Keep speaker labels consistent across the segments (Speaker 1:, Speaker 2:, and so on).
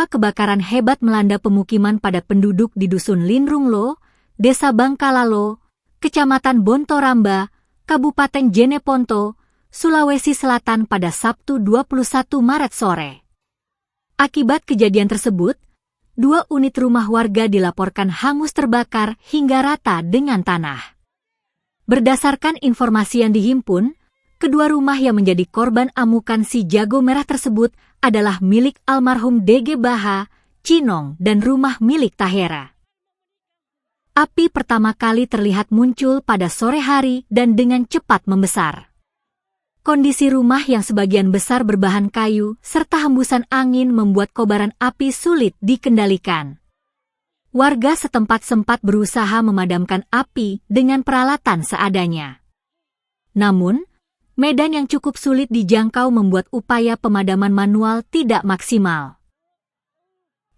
Speaker 1: kebakaran hebat melanda pemukiman padat penduduk di Dusun Linrunglo, Desa Bangkalalo, Kecamatan Bontoramba, Kabupaten Jeneponto, Sulawesi Selatan pada Sabtu 21 Maret sore. Akibat kejadian tersebut, 2 unit rumah warga dilaporkan hangus terbakar hingga rata dengan tanah. Berdasarkan informasi yang dihimpun, kedua rumah yang menjadi korban amukan si jago merah tersebut adalah milik almarhum DG Baha, Cinong, dan rumah milik Tahera. Api pertama kali terlihat muncul pada sore hari dan dengan cepat membesar. Kondisi rumah yang sebagian besar berbahan kayu serta hembusan angin membuat kobaran api sulit dikendalikan. Warga setempat sempat berusaha memadamkan api dengan peralatan seadanya. Namun, medan yang cukup sulit dijangkau membuat upaya pemadaman manual tidak maksimal.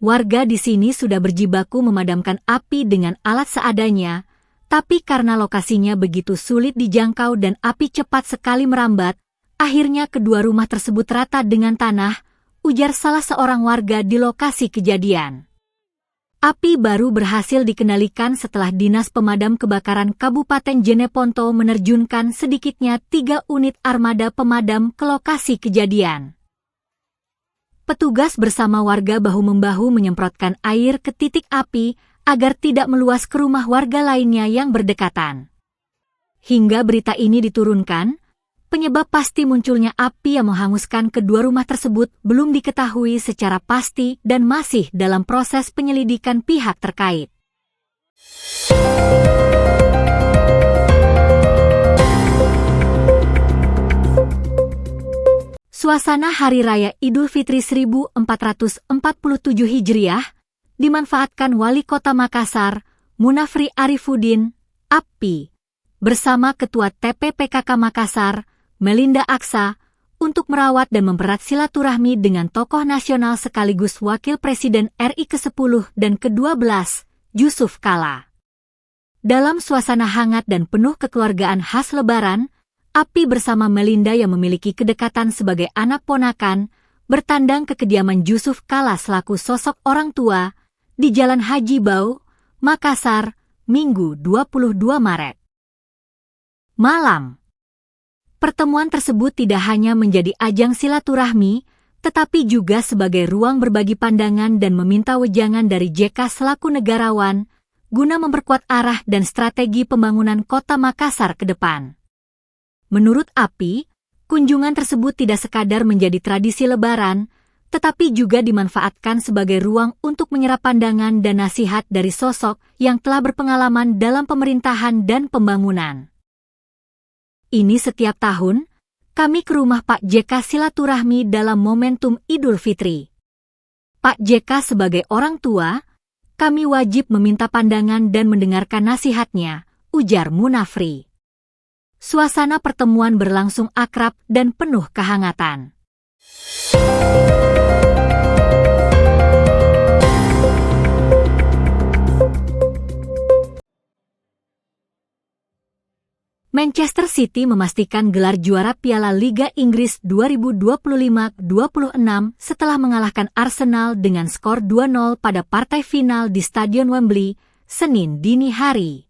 Speaker 1: Warga di sini sudah berjibaku memadamkan api dengan alat seadanya, tapi karena lokasinya begitu sulit dijangkau dan api cepat sekali merambat, akhirnya kedua rumah tersebut rata dengan tanah, ujar salah seorang warga di lokasi kejadian. Api baru berhasil dikendalikan setelah Dinas Pemadam Kebakaran Kabupaten Jeneponto menerjunkan sedikitnya 3 unit armada pemadam ke lokasi kejadian. Petugas bersama warga bahu-membahu menyemprotkan air ke titik api agar tidak meluas ke rumah warga lainnya yang berdekatan. Hingga berita ini diturunkan, penyebab pasti munculnya api yang menghanguskan kedua rumah tersebut belum diketahui secara pasti dan masih dalam proses penyelidikan pihak terkait. Suasana Hari Raya Idul Fitri 1447 Hijriah dimanfaatkan Wali Kota Makassar, Munafri Arifuddin, API, bersama Ketua TPPKK Makassar, Melinda Aksa, untuk merawat dan mempererat silaturahmi dengan tokoh nasional sekaligus Wakil Presiden RI ke-10 dan ke-12, Yusuf Kala. Dalam suasana hangat dan penuh kekeluargaan khas Lebaran, API bersama Melinda yang memiliki kedekatan sebagai anak ponakan, bertandang ke kediaman Yusuf Kala selaku sosok orang tua, di Jalan Haji Bau, Makassar, Minggu 22 Maret. Malam. Pertemuan tersebut tidak hanya menjadi ajang silaturahmi, tetapi juga sebagai ruang berbagi pandangan dan meminta wejangan dari JK selaku negarawan, guna memperkuat arah dan strategi pembangunan kota Makassar ke depan. Menurut API, kunjungan tersebut tidak sekadar menjadi tradisi Lebaran, tetapi juga dimanfaatkan sebagai ruang untuk menyerap pandangan dan nasihat dari sosok yang telah berpengalaman dalam pemerintahan dan pembangunan. Ini setiap tahun, kami ke rumah Pak JK silaturahmi dalam momentum Idul Fitri. Pak JK sebagai orang tua, kami wajib meminta pandangan dan mendengarkan nasihatnya, ujar Munafri. Suasana pertemuan berlangsung akrab dan penuh kehangatan. Manchester City memastikan gelar juara Piala Liga Inggris 2025-26 setelah mengalahkan Arsenal dengan skor 2-0 pada partai final di Stadion Wembley, Senin dini hari.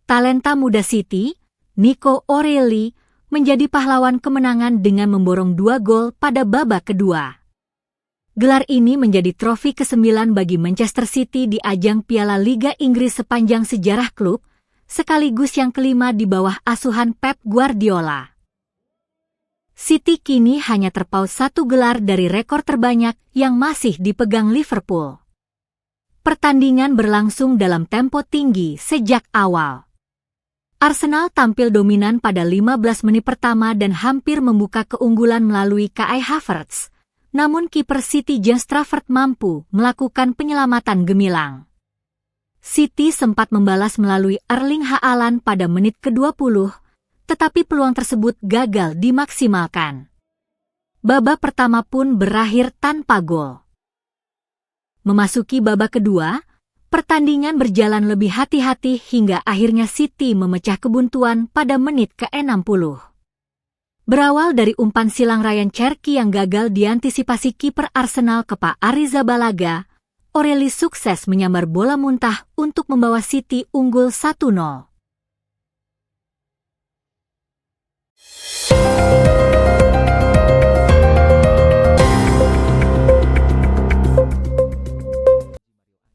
Speaker 1: Talenta muda City, Nico O'Reilly, menjadi pahlawan kemenangan dengan memborong 2 gol pada babak kedua. Gelar ini menjadi trofi ke-9 bagi Manchester City di ajang Piala Liga Inggris sepanjang sejarah klub, sekaligus yang kelima di bawah asuhan Pep Guardiola. City kini hanya terpaut 1 gelar dari rekor terbanyak yang masih dipegang Liverpool. Pertandingan berlangsung dalam tempo tinggi sejak awal. Arsenal tampil dominan pada 15 menit pertama dan hampir membuka keunggulan melalui Kai Havertz, namun kiper City James Trafford mampu melakukan penyelamatan gemilang. City sempat membalas melalui Erling Haaland pada menit ke-20, tetapi peluang tersebut gagal dimaksimalkan. Babak pertama pun berakhir tanpa gol. Memasuki babak kedua, pertandingan berjalan lebih hati-hati hingga akhirnya City memecah kebuntuan pada menit ke-60. Berawal dari umpan silang Ryan Cherky yang gagal diantisipasi kiper Arsenal Kepa Arrizabalaga, Oreli sukses menyambar bola muntah untuk membawa City unggul 1-0.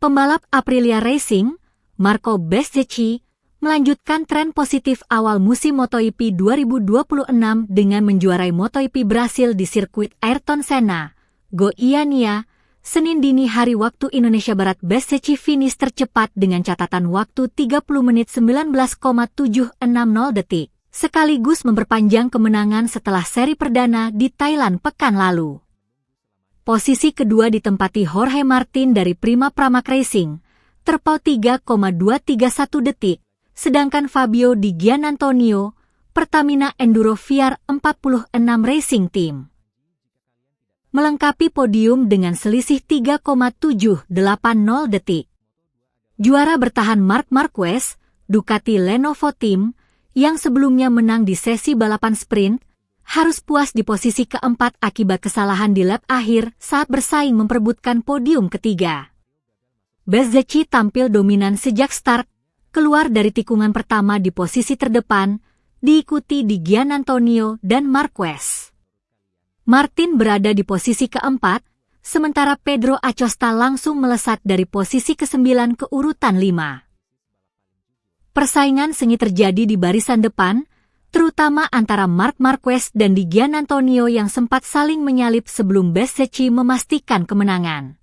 Speaker 1: Pembalap Aprilia Racing, Marco Bezzecchi, melanjutkan tren positif awal musim MotoGP 2026 dengan menjuarai MotoGP Brasil di sirkuit Ayrton Senna, Goiânia, Senin dini hari waktu Indonesia Barat. Bezzecchi finish tercepat dengan catatan waktu 30 menit 19,760 detik, sekaligus memperpanjang kemenangan setelah seri perdana di Thailand pekan lalu. Posisi kedua ditempati Jorge Martin dari Prima Pramac Racing, terpaut 3,231 detik, sedangkan Fabio Di Giannantonio, Pertamina Enduro VR46 Racing Team, melengkapi podium dengan selisih 3,780 detik. Juara bertahan Marc Marquez, Ducati Lenovo Team, yang sebelumnya menang di sesi balapan sprint, harus puas di posisi keempat akibat kesalahan di lap akhir saat bersaing memperebutkan podium ketiga. Bezzecchi tampil dominan sejak start, keluar dari tikungan pertama di posisi terdepan, diikuti Di Giannantonio dan Marquez. Martin berada di posisi keempat, sementara Pedro Acosta langsung melesat dari posisi ke-9 ke urutan 5. Persaingan sengit terjadi di barisan depan, terutama antara Marc Marquez dan Di Giannantonio yang sempat saling menyalip sebelum Bezzecchi memastikan kemenangan.